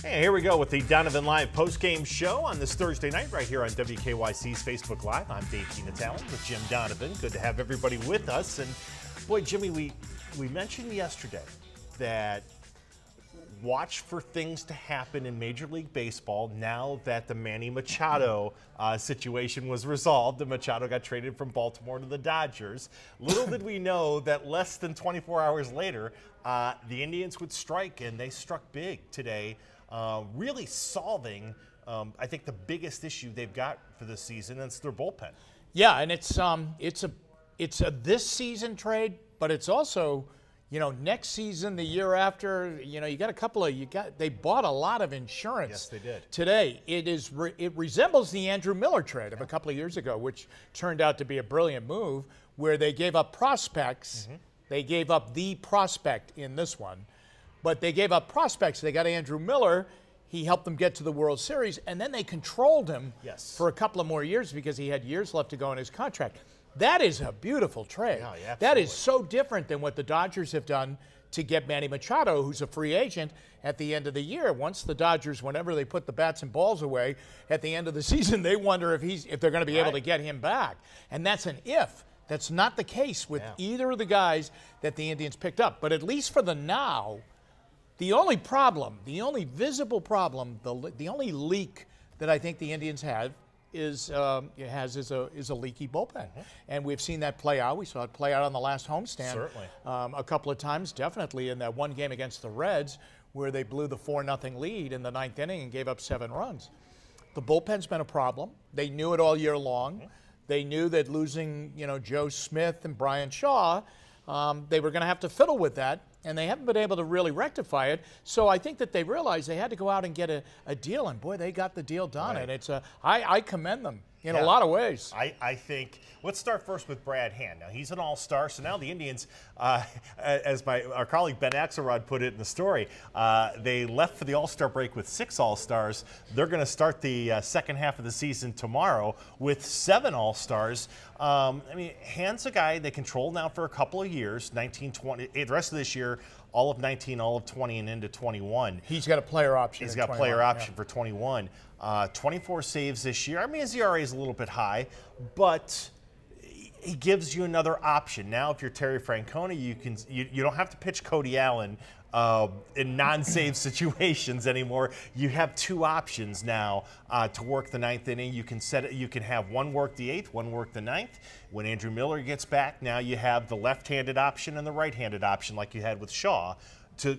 Hey, here we go with the Donovan Live post-game show on this Thursday night right here on WKYC's Facebook Live. I'm Dave Natale with Jim Donovan. Good to have everybody with us. And boy, Jimmy, we mentioned yesterday that watch for things to happen in Major League Baseball now that the Manny Machado situation was resolved. And Machado got traded from Baltimore to the Dodgers. Little did we know that less than 24 hours later, the Indians would strike, and they struck big today, really solving, I think, the biggest issue they've got for this season, and it's their bullpen. Yeah, and it's a this season trade, but it's also, you know, next season, the year after. You know, you got a couple of they bought a lot of insurance. Yes, they did. Today, it resembles the Andrew Miller trade of a couple of years ago, which turned out to be a brilliant move, where they gave up prospects. They gave up the prospect in this one, but they gave up prospects. They got Andrew Miller. He helped them get to the World Series, and then they controlled him for a couple of more years because he had years left to go in his contract. That is a beautiful trade. Yeah, that is so different than what the Dodgers have done to get Manny Machado, who's a free agent at the end of the year. Once the Dodgers, whenever they put the bats and balls away at the end of the season, they wonder if they're going to be able to get him back. And that's an if. That's not the case with either of the guys that the Indians picked up. But at least for the now, the only problem, the only visible problem, the only leak that I think the Indians have is a leaky bullpen. And we've seen that play out. We saw it play out on the last homestand. Certainly. A couple of times, definitely in that one game against the Reds where they blew the 4-0 lead in the ninth inning and gave up 7 runs. The bullpen's been a problem. They knew it all year long. They knew that losing, you know, Joe Smith and Brian Shaw, they were going to have to fiddle with that, and they haven't been able to really rectify it. So I think that they realized they had to go out and get a deal, and boy, they got the deal done. And it's I commend them in a lot of ways. I think, let's start first with Brad Hand. Now, he's an all-star, so now the Indians, as our colleague Ben Axelrod put it in the story, they left for the all-star break with 6 all-stars. They're going to start the second half of the season tomorrow with 7 all-stars. I mean, Hand's a guy they control now for a couple of years, 19, 20, the rest of this year, all of 19, all of 20, and into 21. He's got a player option. He's got player option for 21. 24 saves this year. I mean, his ERA is a little bit high, but he gives you another option. Now, if you're Terry Francona, you don't have to pitch Cody Allen in non-save situations anymore. You have 2 options now to work the 9th inning. You can have one work the 8th, one work the 9th. When Andrew Miller gets back, now you have the left-handed option and the right-handed option, like you had with Shaw, to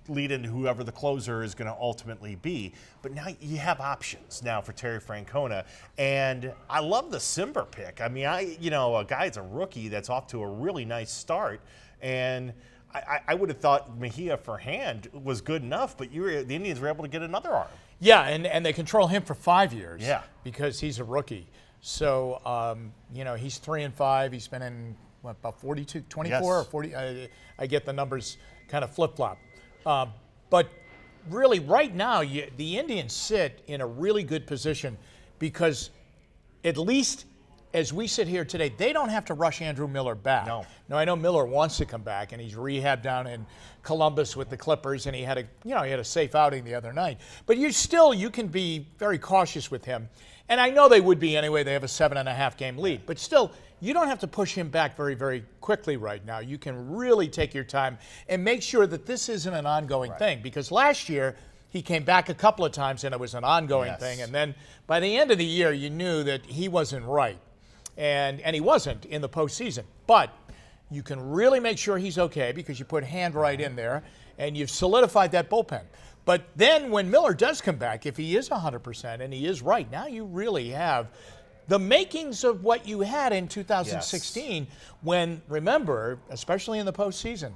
lead into whoever the closer is going to ultimately be. But now you have options now for Terry Francona. And I love the Simber pick. I mean, a guy that's a rookie that's off to a really nice start. And I would have thought Mejia for Hand was good enough, but the Indians were able to get another arm. Yeah, and they control him for 5 years. Yeah. Because he's a rookie. So, you know, he's 3-5. He's been in, what, about 42, 24 or 40? I get the numbers kind of flip-flop. But really, right now, the Indians sit in a really good position because, at least as we sit here today, they don't have to rush Andrew Miller back. No. Now, I know Miller wants to come back, and he's rehabbed down in Columbus with the Clippers, and he had a safe outing the other night. But you can be very cautious with him. And I know they would be anyway. They have a 7.5-game lead. But still, you don't have to push him back very, very quickly right now. You can really take your time and make sure that this isn't an ongoing thing. Because last year, he came back a couple of times, and it was an ongoing thing. And then by the end of the year, you knew that he wasn't right. And he wasn't in the postseason. But you can really make sure he's okay because you put Hand right in there, and you've solidified that bullpen. But then when Miller does come back, if he is 100%, and he is right, now you really have the makings of what you had in 2016 when, remember, especially in the postseason,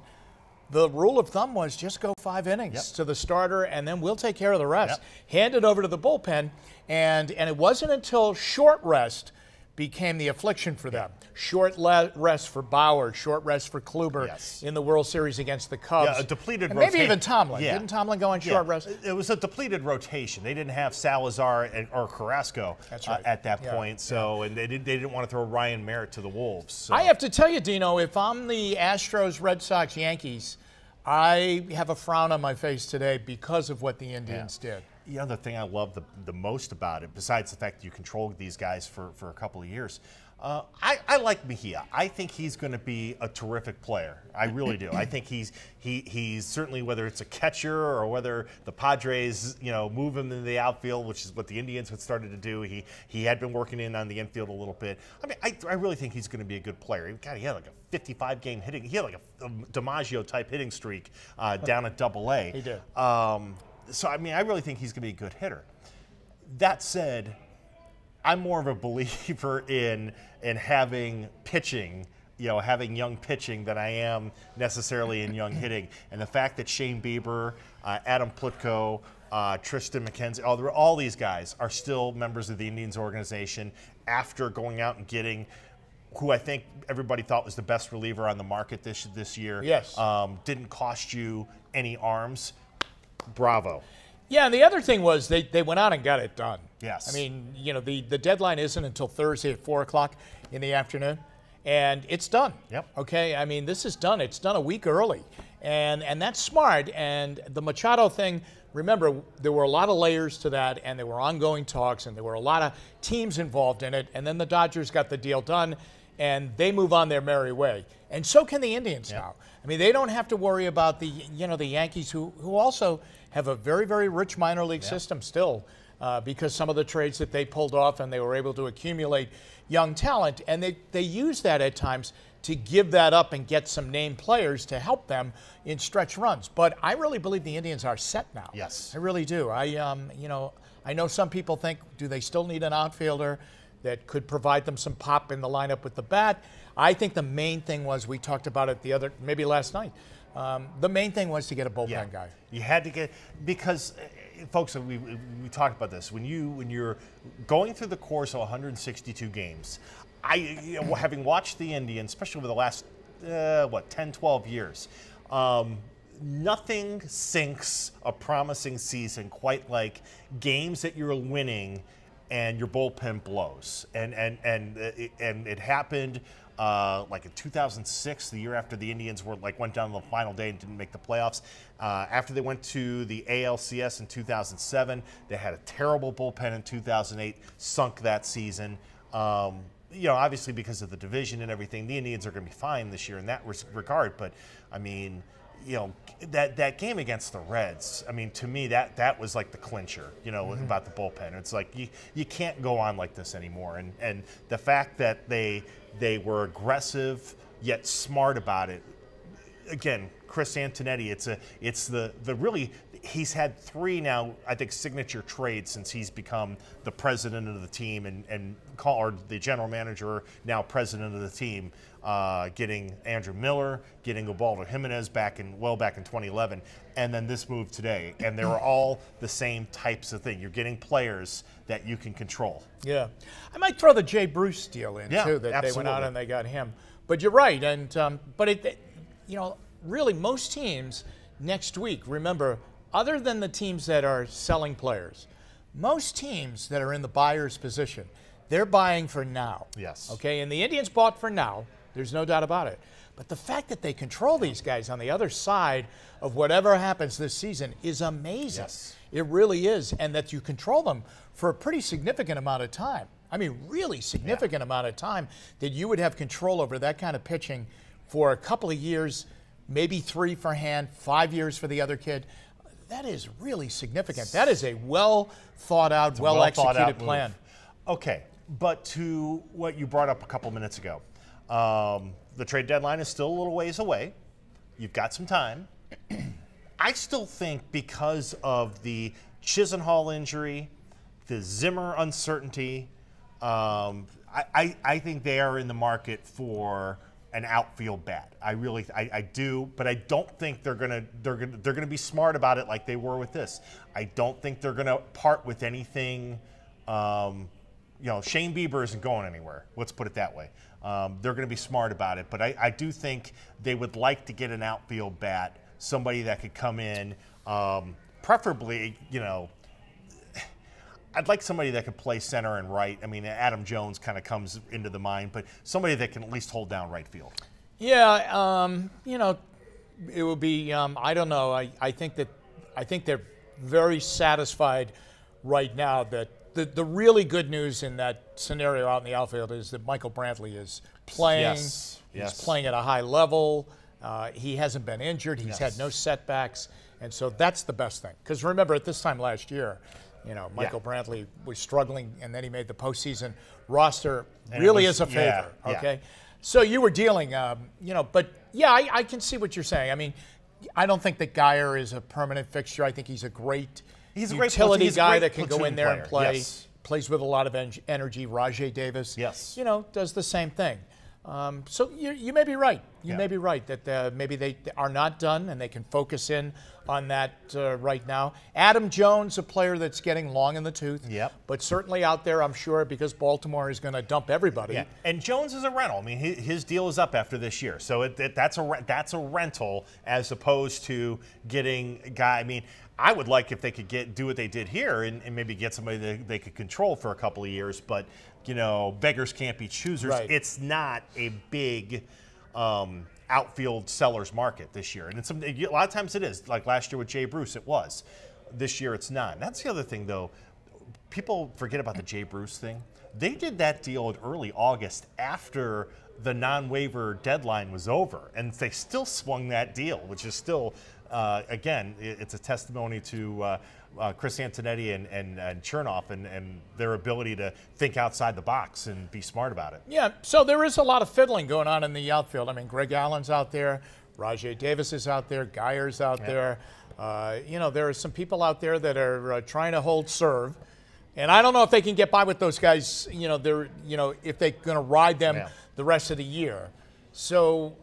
the rule of thumb was just go 5 innings to the starter, and then we'll take care of the rest. Hand it over to the bullpen, and it wasn't until short rest became the affliction for them. Short rest for Bauer, short rest for Kluber in the World Series against the Cubs. Yeah, a depleted and rotation. Maybe even Tomlin. Didn't Tomlin go on short rest? It was a depleted rotation. They didn't have Salazar or Carrasco at that point, so and they didn't want to throw Ryan Merritt to the Wolves. So. I have to tell you, Dino, if I'm the Astros, Red Sox, Yankees, I have a frown on my face today because of what the Indians did. The other thing I love the most about it, besides the fact that you controlled these guys for a couple of years, I like Mejia. I think he's going to be a terrific player. I really do. I think he's certainly, whether it's a catcher or whether the Padres, move him into the outfield, which is what the Indians had started to do. He had been working in on the infield a little bit. I mean, I really think he's going to be a good player. God, he had like a 55-game hitting. He had like a DiMaggio type hitting streak down at Double-A. He did. So I mean, I really think he's going to be a good hitter. That said, I'm more of a believer in having pitching, having young pitching than I am necessarily in young hitting. And the fact that Shane Bieber, Adam Plutko, Tristan McKenzie, all these guys are still members of the Indians organization after going out and getting who I think everybody thought was the best reliever on the market this year. Yes. Didn't cost you any arms. Bravo. Yeah, and the other thing was they went out and got it done. Yes. I mean, the deadline isn't until Thursday at 4 o'clock in the afternoon, and it's done. Yep. Okay, I mean, this is done. It's done a week early, and that's smart. And the Machado thing, remember, there were a lot of layers to that, and there were ongoing talks, and there were a lot of teams involved in it, and then the Dodgers got the deal done, and they move on their merry way. And so can the Indians now. I mean, they don't have to worry about the Yankees, who also have a very, very rich minor league system still, because some of the trades that they pulled off, and they were able to accumulate young talent, and they use that at times to give that up and get some named players to help them in stretch runs. But I really believe the Indians are set now. Yes. I really do. I know some people think, do they still need an outfielder that could provide them some pop in the lineup with the bat? I think the main thing was, we talked about it maybe last night, the main thing was to get a bullpen guy. You had to get, because folks, we talked about this. When you're going through the course of 162 games, having watched the Indians, especially over the last 10, 12 years, nothing sinks a promising season quite like games that you're winning and your bullpen blows. And it happened like in 2006, the year after the Indians went down to the final day and didn't make the playoffs. After they went to the ALCS in 2007, they had a terrible bullpen in 2008, sunk that season. Obviously because of the division and everything, the Indians are going to be fine this year in that regard. But I mean, that game against the Reds, I mean, to me, that was like the clincher, about the bullpen. It's like you can't go on like this anymore. And the fact that they were aggressive yet smart about it. Again, Chris Antonetti, it's the really, he's had 3 now, I think, signature trades since he's become the president of the team or the general manager, now president of the team, getting Andrew Miller, getting Ubaldo Jimenez back in 2011, and then this move today. And they were all the same types of thing. You're getting players that you can control. Yeah. I might throw the Jay Bruce deal in, too, that absolutely. they went out and they got him. But you're right. And but really most teams next week, remember, other than the teams that are selling players, most teams that are in the buyer's position, they're buying for now. Yes. Okay, and the Indians bought for now. There's no doubt about it. But the fact that they control these guys on the other side of whatever happens this season is amazing. Yes. It really is. And that you control them for a pretty significant amount of time. I mean, really significant amount of time that you would have control over that kind of pitching for a couple of years, maybe 3 for Hand, 5 years for the other kid. That is really significant. That is a well thought out, well executed plan. Okay, but to what you brought up a couple minutes ago, the trade deadline is still a little ways away. You've got some time. I still think because of the Chisenhall injury, the Zimmer uncertainty, I think they are in the market for an outfield bat. I do, but I don't think they're gonna be smart about it like they were with this. I don't think they're gonna part with anything. Shane Bieber isn't going anywhere. Let's put it that way. They're going to be smart about it, but I do think they would like to get an outfield bat, somebody that could come in, preferably, I'd like somebody that could play center and right. I mean, Adam Jones kind of comes into the mind, but somebody that can at least hold down right field. Yeah, it would be. I don't know. I think they're very satisfied right now that the really good news in that scenario out in the outfield is that Michael Brantley is playing. Yes. He's playing at a high level. He hasn't been injured. He's Yes. had no setbacks, and so that's the best thing. Because remember, at this time last year, Michael Brantley was struggling, and then he made the postseason roster. And really it was- is a favor. yeah. Okay, so you were dealing, but yeah, I can see what you're saying. I mean, I don't think that Geyer is a permanent fixture. I think he's a great utility guy that can go in there and play. Yes. Plays with a lot of energy. Rajay Davis, Yes. Does the same thing. So you may be right. You may be right that maybe they are not done and they can focus in on that right now. Adam Jones, a player that's getting long in the tooth, but certainly out there, I'm sure, because Baltimore is going to dump everybody. Yeah. And Jones is a rental. I mean, his deal is up after this year, so that's a rental as opposed to getting a guy. I mean, I would like if they could do what they did here and maybe get somebody that they could control for a couple of years, but beggars can't be choosers. Right. It's not a big outfield sellers market this year, and a lot of times it is. Like last year with Jay Bruce, it was. This year, it's not. And that's the other thing, though. People forget about the Jay Bruce thing. They did that deal in early August after the non-waiver deadline was over, and they still swung that deal, which is still, again, it's a testimony to Chris Antonetti and Chernoff and their ability to think outside the box and be smart about it. Yeah, so there is a lot of fiddling going on in the outfield. I mean, Greg Allen's out there, Rajay Davis is out there, Geyer's out there. There are some people out there that are trying to hold serve. And I don't know if they can get by with those guys, if they're going to ride them the rest of the year. So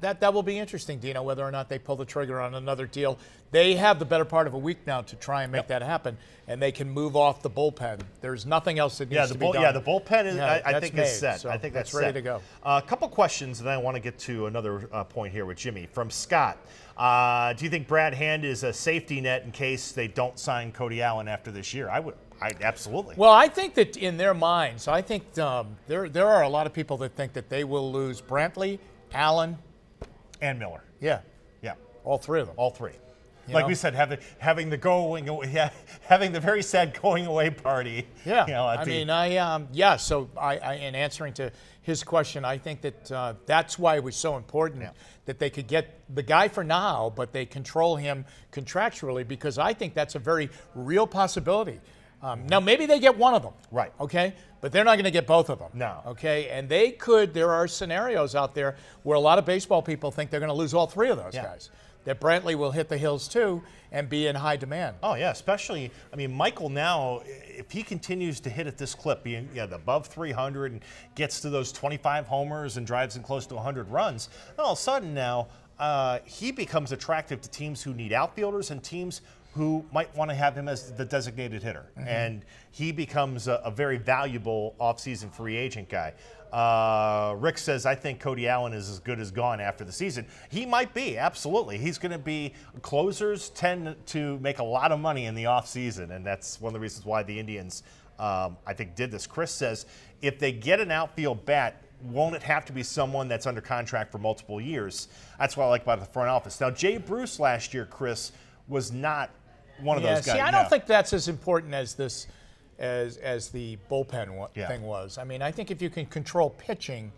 that will be interesting, Dino, whether or not they pull the trigger on another deal. They have the better part of a week now to try and make that happen, and they can move off the bullpen. There's nothing else that needs to be done. Yeah, the bullpen is, I think, is set. So I think that's ready set. to go. A couple questions, and then I want to get to another point here with Jimmy. From Scott, do you think Brad Hand is a safety net in case they don't sign Cody Allen after this year? Absolutely. Well, I think that in their minds, I think there are a lot of people that think that they will lose Brantley, Allen, and Miller. Yeah, all three of them. All three. Like we said, having the very sad going away party. Yeah. So in answering to his question, I think that that's why it was so important that they could get the guy for now, but they control him contractually, because I think that's a very real possibility. Now, maybe they get one of them. Right. Okay? But they're not going to get both of them. No. Okay? And there are scenarios out there where a lot of baseball people think they're going to lose all three of those guys. That Brantley will hit the hills too and be in high demand. Oh, yeah, especially, Michael now, if he continues to hit at this clip, being above 300 and gets to those 25 homers and drives in close to 100 runs, all of a sudden now he becomes attractive to teams who need outfielders and teams who might want to have him as the designated hitter. Mm-hmm. And he becomes a very valuable offseason free agent guy. Rick says, I think Cody Allen is as good as gone after the season. He might be, absolutely. He's going to be, closers tend to make a lot of money in the offseason, and that's one of the reasons why the Indians, I think, did this. Chris says, if they get an outfield bat, won't it have to be someone that's under contract for multiple years? That's what I like about the front office. Now, Jay Bruce last year, Chris, was not one of those guys. See, I don't think that's as important as this, as the bullpen thing was. I mean, I think if you can control pitching,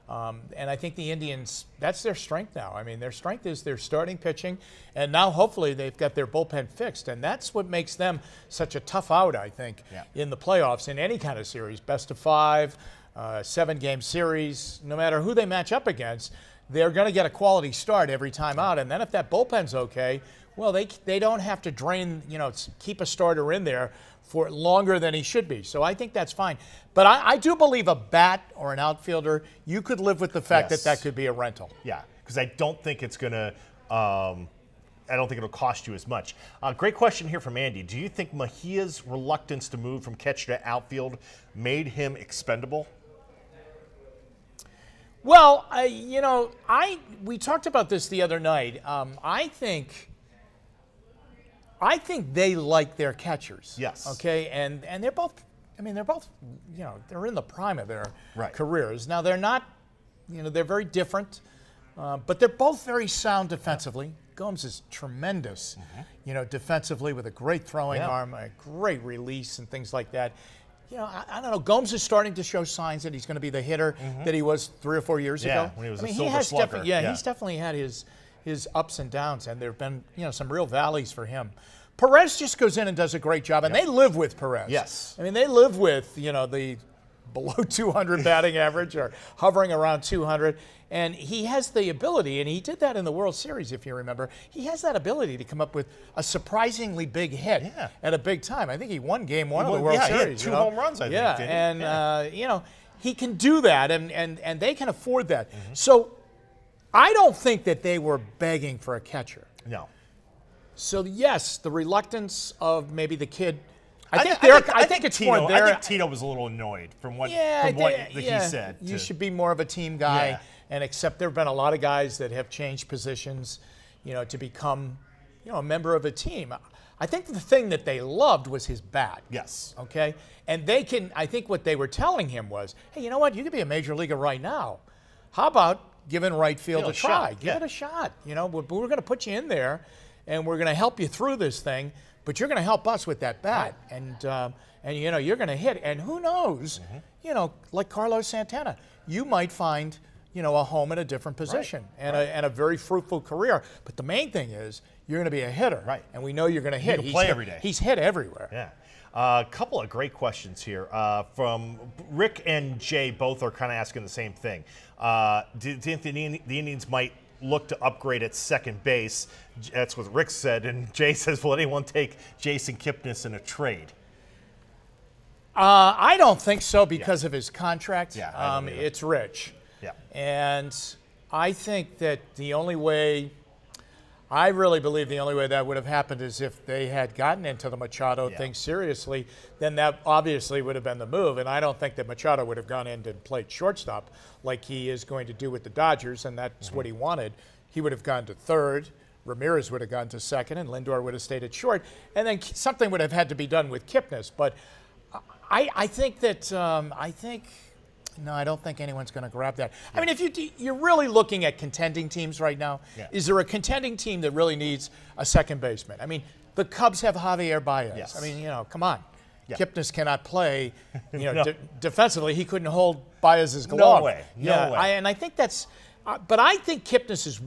and I think the Indians, that's their strength now. I mean, their strength is their starting pitching, and now hopefully they've got their bullpen fixed, and that's what makes them such a tough out, I think, in the playoffs, in any kind of series, best of 5, 7-game series, no matter who they match up against, they're going to get a quality start every time out, and then if that bullpen's okay, well, they don't have to drain, keep a starter in there for longer than he should be. So I think that's fine. But I do believe a bat or an outfielder, you could live with the fact that could be a rental. Yeah, because I don't think it's going to I don't think it'll cost you as much. Great question here from Andy. Do you think Mejia's reluctance to move from catcher to outfield made him expendable? Well, we talked about this the other night. I think they like their catchers. Yes. Okay, and they're both. They're both. They're in the prime of their careers. Now they're not. They're very different. But they're both very sound defensively. Gomes is tremendous, defensively with a great throwing arm, a great release and things like that. I don't know. Gomes is starting to show signs that he's going to be the hitter that he was 3 or 4 years ago. When he was a silver slugger. He's definitely had his ups and downs, and there have been some real valleys for him. Perez just goes in and does a great job, and they live with Perez. Yes. I mean, they live with the below 200 batting average or hovering around 200. And he has the ability, and he did that in the World Series, if you remember. He has that ability to come up with a surprisingly big hit at a big time. I think he won Game 1 of the World Series. He had 2 home runs, I think. And he can do that, and they can afford that. So I don't think that they were begging for a catcher. So, yes, the reluctance of maybe the kid. I think Tito was a little annoyed from what he said. You should be more of a team guy and accept. There have been a lot of guys that have changed positions, to become, a member of a team. I think the thing that they loved was his bat. Yes. Okay? And they can, I think what they were telling him was, hey, you know what? You could be a major leaguer right now. How about giving right field a try? Give it a shot. We're going to put you in there, and we're going to help you through this thing. But you're going to help us with that bat, and you're going to hit. And who knows, like Carlos Santana, you might find, a home in a different position and a very fruitful career. But the main thing is you're going to be a hitter, and we know you're going to hit. He's play every day. He's hit everywhere. Yeah. A couple of great questions here from Rick and Jay. Both are kind of asking the same thing. Do you think the Indians might look to upgrade at second base? That's what Rick said. And Jay says, will anyone take Jason Kipnis in a trade? I don't think so because of his contract. It's rich. Yeah. And I think that I really believe the only way that would have happened is if they had gotten into the Machado thing seriously, then that obviously would have been the move. And I don't think that Machado would have gone in and played shortstop like he is going to do with the Dodgers, and that's what he wanted. He would have gone to third, Ramirez would have gone to second, and Lindor would have stayed at short. And then something would have had to be done with Kipnis. But I think that no, I don't think anyone's going to grab that. I mean, if you're really looking at contending teams right now, is there a contending team that really needs a second baseman? I mean, the Cubs have Javier Baez. Yes. I mean, come on. Kipnis cannot play, defensively. He couldn't hold Baez's glove. No way. And I think that's but I think Kipnis is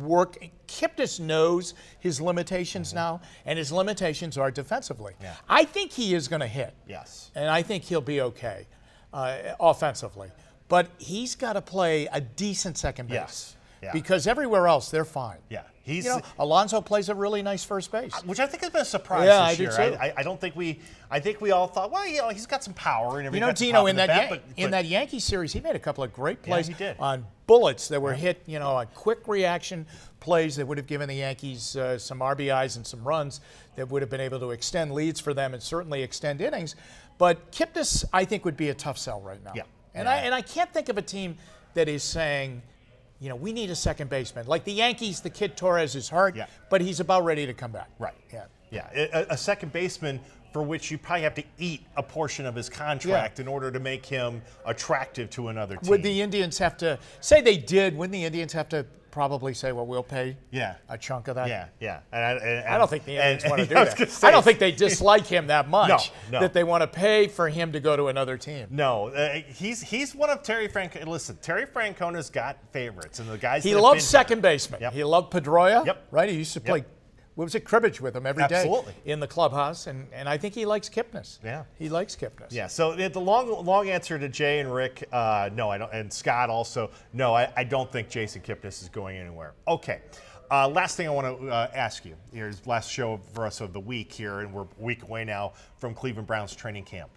Kipnis knows his limitations now, and his limitations are defensively. I think he is going to hit. Yes. And I think he'll be okay offensively. But he's got to play a decent second base. Because everywhere else, they're fine. Alonso plays a really nice first base. Which I think has been a surprise this year. I don't think I think we all thought, well, he's got some power and everything. Dino, in that Yankee series, he made a couple of great plays on bullets that were hit, on quick reaction plays that would have given the Yankees some RBIs and some runs that would have been able to extend leads for them and certainly extend innings. But Kipnis, I think, would be a tough sell right now. And I can't think of a team that is saying, we need a second baseman. Like the Yankees, the kid Torres is hurt, but he's about ready to come back. Right. A second baseman for which you probably have to eat a portion of his contract in order to make him attractive to another team. Would the Indians have to, say they did, wouldn't the Indians have to probably say, well, we'll pay a chunk of that? And I don't think the Indians want to do that. I don't think they dislike him that much that they want to pay for him to go to another team. No, he's one of Terry Francona. Listen, Terry Francona's got favorites, and the guys he loves second baseman. He loved Pedroia, right? He used to play. What was it, cribbage with him every day in the clubhouse, and I think he likes Kipnis. He likes Kipnis. So the long answer to Jay and Rick, no, I don't, and Scott also, no, I don't think Jason Kipnis is going anywhere. Okay, last thing I want to ask you. Here's last show for us of the week here, and we're a week away now from Cleveland Browns training camp.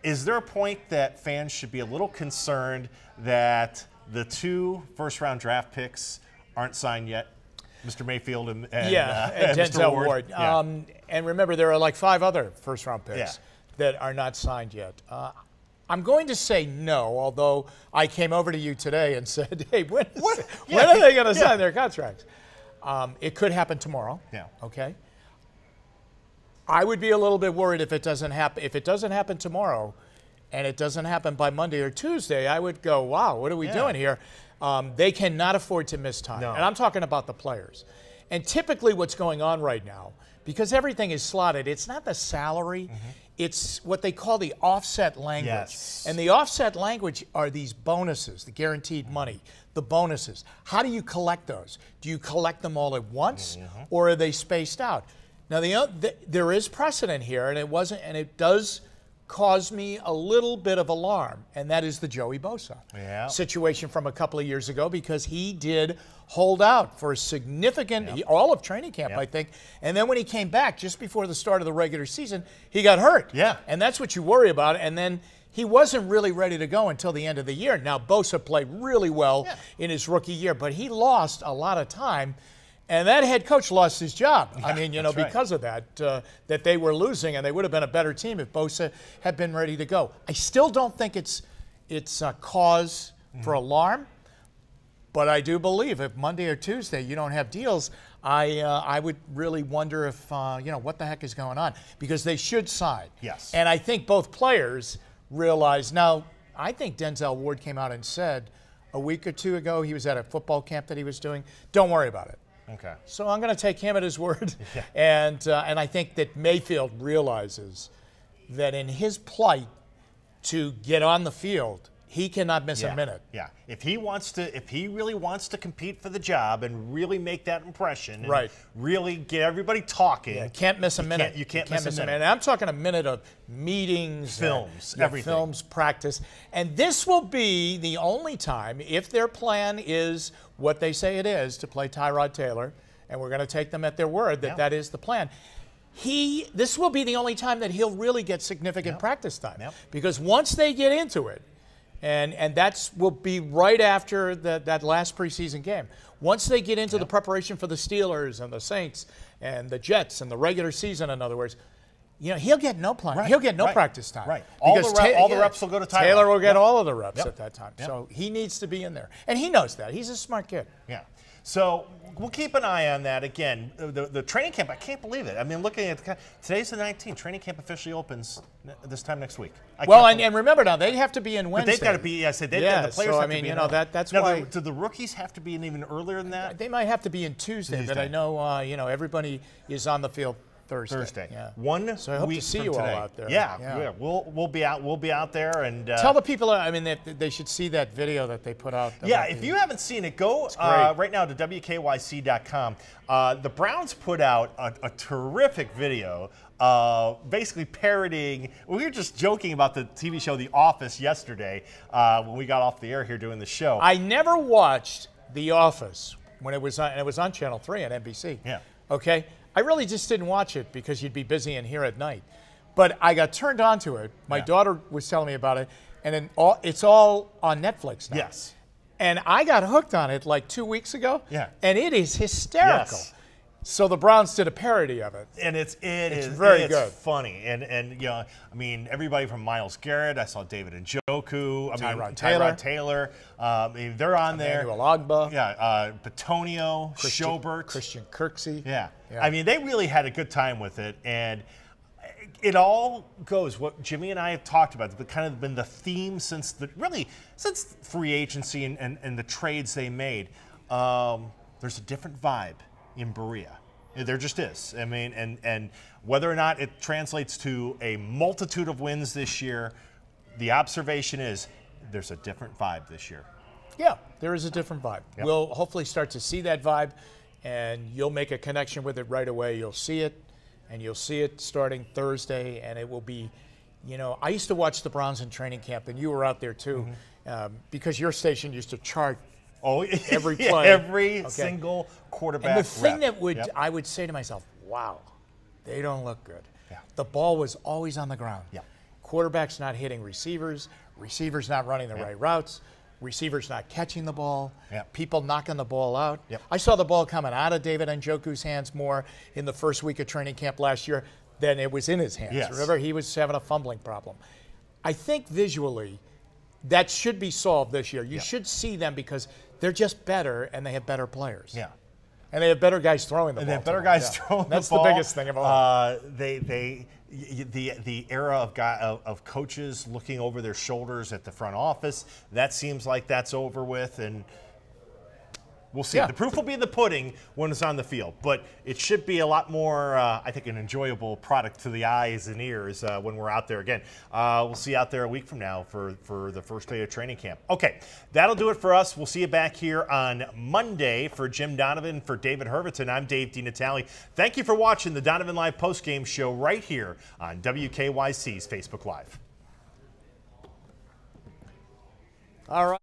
Is there a point that fans should be a little concerned that the 2 first-round draft picks aren't signed yet? Mr. Mayfield and Denzel Ward. And remember, there are like 5 other first-round picks that are not signed yet. I'm going to say no, although I came over to you today and said, hey, when are they going to sign their contracts? It could happen tomorrow. Okay. I would be a little bit worried if it doesn't happen. If it doesn't happen tomorrow and it doesn't happen by Monday or Tuesday, I would go, wow, what are we doing here? They cannot afford to miss time. No. And I'm talking about the players. And typically what's going on right now, because everything is slotted, it's not the salary, it's what they call the offset language. Yes. And the offset language are these bonuses, the guaranteed money, the bonuses. How do you collect those? Do you collect them all at once, or are they spaced out? Now, there is precedent here, and it does cause me a little bit of alarm, and that is the Joey Bosa situation from a couple of years ago, because he did hold out for a significant, all of training camp, I think, and then when he came back just before the start of the regular season, he got hurt. Yeah. And that's what you worry about, and then he wasn't really ready to go until the end of the year. Now, Bosa played really well in his rookie year, but he lost a lot of time. And that head coach lost his job. I mean, because of that, that they were losing, and they would have been a better team if Bosa had been ready to go. I still don't think it's a cause for alarm, but I do believe if Monday or Tuesday you don't have deals, I would really wonder if, what the heck is going on, because they should sign. Yes. And I think both players realize now. I think Denzel Ward came out and said a week or two ago, he was at a football camp that he was doing, don't worry about it. Okay. So I'm going to take him at his word, and I think that Mayfield realizes that in his plight to get on the field, he cannot miss a minute. Yeah. If he really wants to compete for the job and really make that impression, and really get everybody talking, can't miss a minute. You can't miss a minute. And I'm talking a minute of meetings, films, everything. Films, practice, and this will be the only time, if their plan is what they say it is, to play Tyrod Taylor, and we're going to take them at their word that that is the plan. This will be the only time that he'll really get significant practice time, because once they get into it. And that will be right after that last preseason game. Once they get into the preparation for the Steelers and the Saints and the Jets and the regular season, in other words, he'll get no plan. He'll get no practice time. Right. All the reps will go to Tyler. Taylor will get all of the reps at that time. So he needs to be in there. And he knows that. He's a smart kid. Yeah. So we'll keep an eye on that. Again, the training camp, I can't believe it. I mean, looking at today's the 19th. Training camp officially opens this time next week. And remember now, they have to be in Wednesday. But they've got to be, the players have to be in. That's now, why. Do the rookies have to be in even earlier than that? They might have to be in Tuesday. But I know, everybody is on the field Thursday. Yeah. 1 week so I hope to see you today. all out there. Yeah. We'll be out. We'll be out there and tell the people. I mean, they should see that video that they put out. If you haven't seen it, go right now to WKYC.com. The Browns put out a terrific video. Basically parodying. We were just joking about the TV show The Office yesterday when we got off the air here doing the show. I never watched The Office when it was on Channel 3 on NBC. Yeah. Okay. I really just didn't watch it because you'd be busy in here at night. But I got turned on to it. My daughter was telling me about it, and then it's all on Netflix now. Yes. And I got hooked on it like 2 weeks ago. Yeah. And it is hysterical. Yes. So the Browns did a parody of it. And it's very good. Funny. And everybody from Myles Garrett, I saw David Njoku, Tyrod Taylor. They're on there. Emmanuel Ogbah. Yeah, Batonio, Schobert. Christian Kirksey. Yeah. I mean, they really had a good time with it. And it all goes, what Jimmy and I have talked about, it's kind of been the theme since free agency and the trades they made. There's a different vibe in Berea. There just is. I mean, and whether or not it translates to a multitude of wins this year, the observation is there's a different vibe this year. Yeah, there is a different vibe. Yep. We'll hopefully start to see that vibe, and you'll make a connection with it right away. You'll see it, and you'll see it starting Thursday, and it will be, I used to watch the Browns in training camp, and you were out there too, because your station used to chart every play. Every single quarterback. And the thing that I would say to myself, wow, they don't look good. Yeah. The ball was always on the ground. Yeah. Quarterbacks not hitting receivers not running the right routes, receivers not catching the ball, people knocking the ball out. Yep. I saw the ball coming out of David Njoku's hands more in the first week of training camp last year than it was in his hands. Yes. Remember, he was having a fumbling problem. I think visually that should be solved this year. You should see them because they're just better and they have better players. Yeah. And they have better guys throwing the ball. And they have better guys throwing the ball. That's the biggest thing of all. The era of coaches looking over their shoulders at the front office, that seems like that's over with. And We'll see. Yeah. The proof will be in the pudding when it's on the field, but it should be a lot more, I think, an enjoyable product to the eyes and ears when we're out there again. We'll see you out there a week from now for the first day of training camp. Okay, that'll do it for us. We'll see you back here on Monday. For Jim Donovan, for David Herviton, I'm Dave DiNatale. Thank you for watching the Donovan Live postgame show right here on WKYC's Facebook Live. All right.